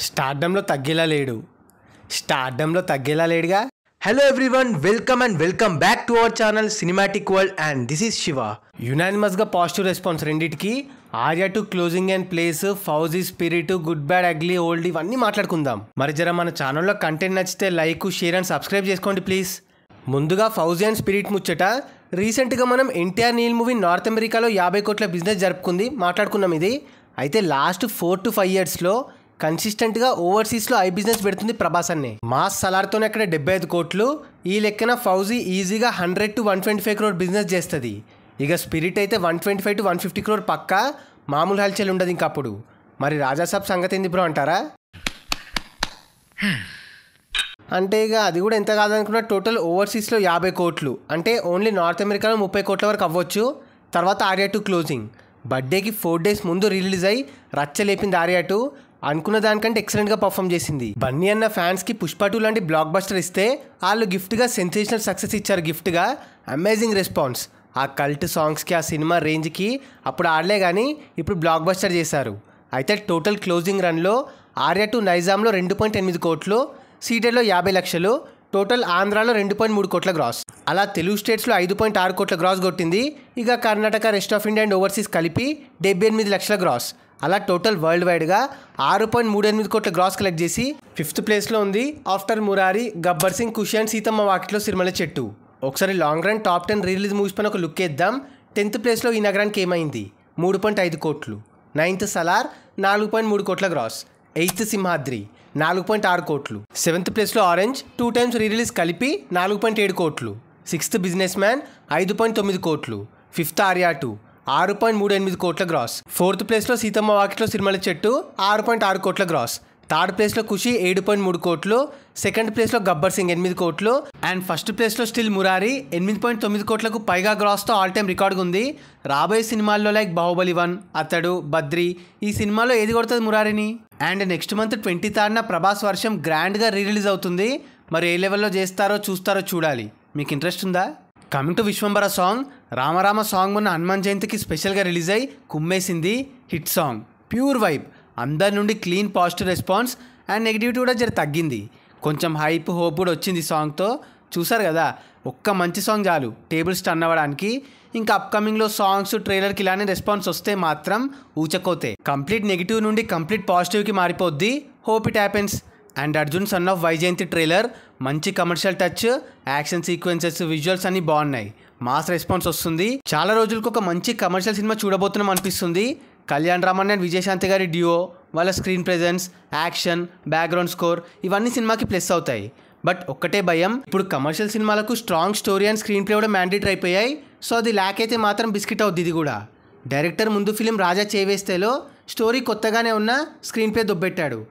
స్టార్డంలో తగ్గేలా లేడుగా. Hello everyone, welcome back to our channel Cinematic World and this is Shiva. యునానిమస్గా positive response రెండింటికి. Arya 2 closing and place, Fauji spirit, good bad ugly old ఇవన్నీ మాట్లాడుకుందాం. మరి జర మన ఛానల్లో కంటెంట్ నచ్చితే లైక్, షేర్ అండ్ సబ్స్క్రైబ్ చేసుకోండి ప్లీజ్. ముందుగా ఫౌజీ అండ్ స్పిరిట్ ముచ్చట. రీసెంట్గా మనం ఎన్టీఆర్ నీల్ మూవీ నార్త్ అమెరికాలో 50 కోట్ల బిజినెస్ జరుపుకుంది, మాట్లాడుకున్నాం ఇది. అయితే లాస్ట్ 4 to 5 yearsలో కన్సిస్టెంట్గా ఓవర్సీస్లో ఐ బిజినెస్ పెడుతుంది ప్రభాస్ అన్నే. మాస్ సలార్తోనే అక్కడ 75 కోట్లు. ఈ లెక్కన ఫౌజీ ఈజీగా 100 to 125 crore బిజినెస్ చేస్తుంది. ఇక స్పిరిట్ అయితే 125 to 150 crore పక్కా. మామూలు హల్చల్ ఉండదు ఇంకా అప్పుడు. మరి రాజాసాబ్ సంగతి ఏంది బ్రో అంటారా? అంటే ఇక అది కూడా ఎంత కాదనుకున్నా టోటల్ ఓవర్సీస్లో 50 కోట్లు అంటే ఓన్లీ నార్త్ అమెరికాలో 30 కోట్ల వరకు అవ్వచ్చు. తర్వాత ఆర్యా 2 క్లోజింగ్ బర్త్డేకి 4 days ముందు రిలీజ్ అయ్యి రచ్చలేపింది ఆర్యా 2. అనుకున్న దానికంటే ఎక్సలెంట్గా పర్ఫామ్ చేసింది. బన్నీ అన్న ఫ్యాన్స్కి పుష్ప 2 లాంటి బ్లాక్ బస్టర్ ఇస్తే వాళ్ళు గిఫ్ట్గా సెన్సేషనల్ సక్సెస్ ఇచ్చారు. గిఫ్ట్గా అమేజింగ్ రెస్పాన్స్. ఆ కల్ట్ సాంగ్స్కి, ఆ సినిమా రేంజ్కి అప్పుడు ఆడలే కానీ ఇప్పుడు బ్లాక్ బస్టర్ చేశారు. అయితే టోటల్ క్లోజింగ్ రన్లో ఆర్యా 2 నైజాంలో 2.8 కోట్లు, సీటెడ్లో 50 లక్షలు, టోటల్ ఆంధ్రాలో 2.3 కోట్ల గ్రాస్. అలా తెలుగు స్టేట్స్లో 5.6 కోట్ల గ్రాస్ కొట్టింది. ఇక Karnataka, rest of India and overseas కలిపి 78 లక్షల గ్రాస్. అలా టోటల్ వరల్డ్ వైడ్గా 6.38 కోట్ల గ్రాస్ కలెక్ట్ చేసి 5th ప్లేస్లో ఉంది. After Murari, Gabbar Singh, Kushi and Seethamma Vakitlo Sirimalle Chettu. ఒకసారి long run top 10 release movies పైన ఒక లుక్ వేద్దాం. 10th ప్లేస్లో ఈ నగరానికి ఏమైంది 3.5 కోట్లు. 9th సలార్ 4.3 కోట్ల గ్రాస్. 8th సింహాద్రి 4.6 కోట్లు. 7th ప్లేస్లో ఆరెంజ్ 2 times రీరిలీజ్ కలిపి 4.7 కోట్లు. 6th బిజినెస్ మ్యాన్ 5.9 కోట్లు. 5th ఆర్యా 2 6.38 కోట్ల గ్రాస్. 4th ప్లేస్లో సీతమ్మ వాకిట్లో సిరిమల చెట్టు 6.6 కోట్ల గ్రాస్. 3rd ప్లేస్లో ఖుషి 7.3 కోట్లు. 2nd ప్లేస్లో గబ్బర్ సింగ్ 8 కోట్లు. అండ్ 1st ప్లేస్లో స్టిల్ మురారి 8.9 కోట్లకు పైగా గ్రాస్తో ఆల్ టైమ్ రికార్డుగా ఉంది. రాబోయే సినిమాల్లో లైక్ బాహుబలి 1, అతడు, బద్రి ఈ సినిమాలో ఏది కొడుతుంది మురారిని? And next month 23rd Prabhas Varsham గ్రాండ్గా రీరిలీజ్ అవుతుంది. మరి ఏ లెవెల్లో చేస్తారో చూస్తారో చూడాలి. మీకు ఇంట్రెస్ట్ ఉందా? Coming to Vishwambhara song. రామరామ song మొన్న హనుమాన్ జయంతికి స్పెషల్గా రిలీజ్ అయ్యి కుమ్మేసింది. Hit song, pure vibe. అందరి నుండి clean positive response and negativity కూడా జర తగ్గింది. కొంచెం హైప్, హోప్ కూడా వచ్చింది సాంగ్తో. చూసారు కదా, ఒక్క మంచి సాంగ్ చాలు టేబుల్స్ టర్న్ అవ్వడానికి. ఇంకా అప్కమింగ్లో సాంగ్స్, ట్రైలర్కి ఇలానే రెస్పాన్స్ వస్తే మాత్రం ఊచకోతే. కంప్లీట్ నెగిటివ్ నుండి కంప్లీట్ పాజిటివ్కి మారిపోద్ది. Hope it happens. And Arjun son of Vyjayanthi trailer మంచి commercial touch, action sequences, visuals అన్నీ బాగున్నాయి. మాస్ రెస్పాన్స్ వస్తుంది. చాలా రోజులకు ఒక మంచి కమర్షియల్ సినిమా చూడబోతున్నాం అనిపిస్తుంది. కళ్యాణ్ రామన్ అండ్ విజయశాంతి గారి డ్యూయో, వాళ్ళ screen presence, action, background score ఇవన్నీ సినిమాకి ప్లస్ అవుతాయి. బట్ ఒక్కటే భయం, ఇప్పుడు కమర్షియల్ సినిమాలకు strong story and screen play కూడా మ్యాండేటరీ అయిపోయాయి. సో అది ల్యాక్ అయితే మాత్రం బిస్కెట్ అవుద్ది. ఇది కూడా డైరెక్టర్ ముందు ఫిలిం రాజా చేవేస్తేలో స్టోరీ కొత్తగానే ఉన్న స్క్రీన్ ప్లే దొబ్బెట్టాడు.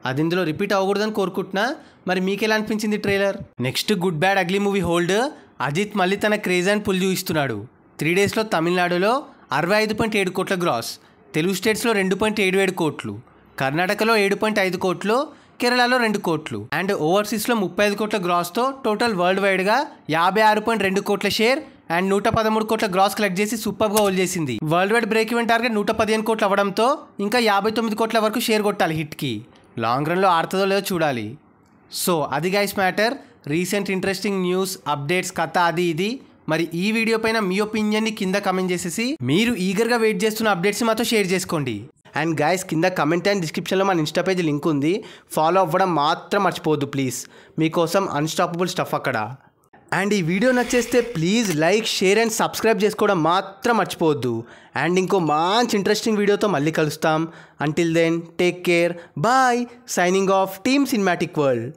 అది ఇందులో రిపీట్ అవ్వకూడదని కోరుకుంటున్నా. మరి మీకు ఎలా అనిపించింది trailer? Next good bad ugly movie hold. Ajith మళ్ళీ తన క్రేజ్ అండ్ పుల్ చూపిస్తున్నాడు. 3 daysలో తమిళనాడులో 65.7 కోట్ల గ్రాస్, తెలుగు స్టేట్స్లో 2.77 కోట్లు, కర్ణాటకలో 7.5 కోట్లు, కేరళలో 2 కోట్లు అండ్ ఓవర్సీస్లో 35 కోట్ల గ్రాస్తో టోటల్ వరల్డ్ వైడ్గా 56.2 కోట్ల షేర్ అండ్ 113 కోట్ల గ్రాస్ కలెక్ట్ చేసి సూపర్గా హోల్డ్ చేసింది. World wide break even target 115 కోట్లు అవ్వడంతో ఇంకా 59 కోట్ల వరకు షేర్ కొట్టాలి హిట్కి. లాంగ్ రన్లో ఆడుతుందో లేదో చూడాలి. సో అది guys matter. Recent interesting news, updates, కథ అది ఇది. మరి ఈ వీడియో పైన మీ ఒపీనియన్ని కింద కమెంట్ చేసేసి మీరు ఈగర్గా వెయిట్ చేస్తున్న అప్డేట్స్ మాతో షేర్ చేసుకోండి. అండ్ గైస్ కింద కమెంట్ అండ్ డిస్క్రిప్షన్లో మన ఇన్స్టా పేజ్ లింక్ ఉంది, ఫాలో అవ్వడం మాత్రం మర్చిపోవద్దు ప్లీజ్. మీకోసం అన్స్టాపబుల్ స్టఫ్ అక్కడ. అండ్ ఈ వీడియో నచ్చేస్తే please like, share and subscribe చేసుకోవడం మాత్రం మర్చిపోవద్దు. అండ్ ఇంకో మంచి ఇంట్రెస్టింగ్ వీడియోతో మళ్ళీ కలుస్తాం. Until then take care, bye. Signing off team cinematic world.